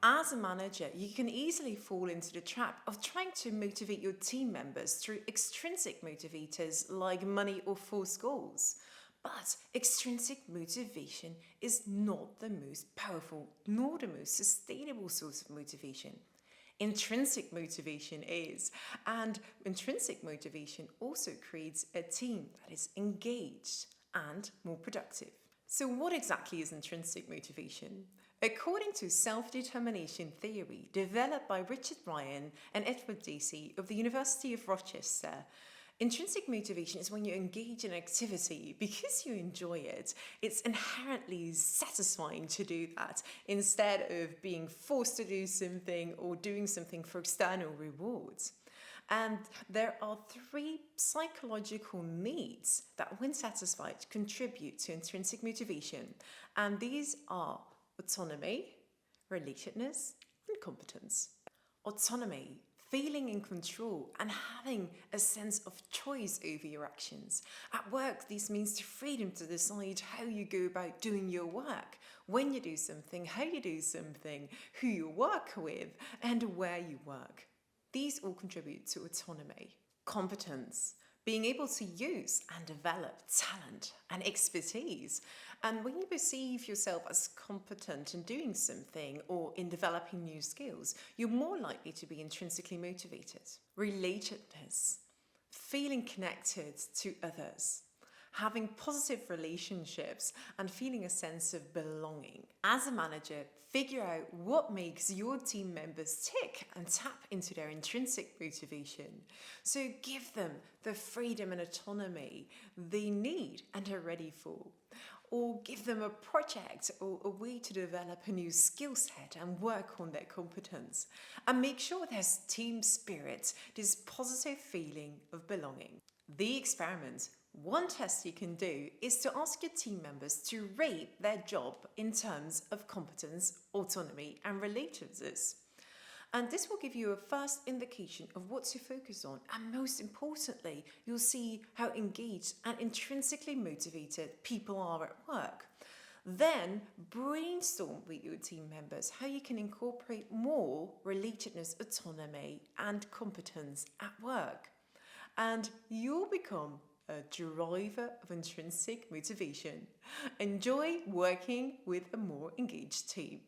As a manager, you can easily fall into the trap of trying to motivate your team members through extrinsic motivators like money or forced goals. But extrinsic motivation is not the most powerful nor the most sustainable source of motivation. Intrinsic motivation is, and intrinsic motivation also creates a team that is engaged and more productive. So, what exactly is intrinsic motivation? According to self-determination theory developed by Richard Ryan and Edward Deci of the University of Rochester, intrinsic motivation is when you engage in an activity because you enjoy it. It's inherently satisfying to do that instead of being forced to do something or doing something for external rewards. And there are three psychological needs that, when satisfied, contribute to intrinsic motivation. And these are autonomy, relatedness, and competence. Autonomy, feeling in control and having a sense of choice over your actions. At work, this means the freedom to decide how you go about doing your work, when you do something, how you do something, who you work with, and where you work. These all contribute to autonomy. Competence, being able to use and develop talent and expertise. And when you perceive yourself as competent in doing something or in developing new skills, you're more likely to be intrinsically motivated. Relatedness, feeling connected to others, having positive relationships and feeling a sense of belonging. As a manager, figure out what makes your team members tick and tap into their intrinsic motivation. So give them the freedom and autonomy they need and are ready for. Or give them a project or a way to develop a new skill set and work on their competence. And make sure there's team spirit, this positive feeling of belonging. The experiment. One test you can do is to ask your team members to rate their job in terms of competence, autonomy, and relatedness. And this will give you a first indication of what to focus on. And most importantly, you'll see how engaged and intrinsically motivated people are at work. Then brainstorm with your team members how you can incorporate more relatedness, autonomy, and competence at work. And you'll become a driver of intrinsic motivation. Enjoy working with a more engaged team.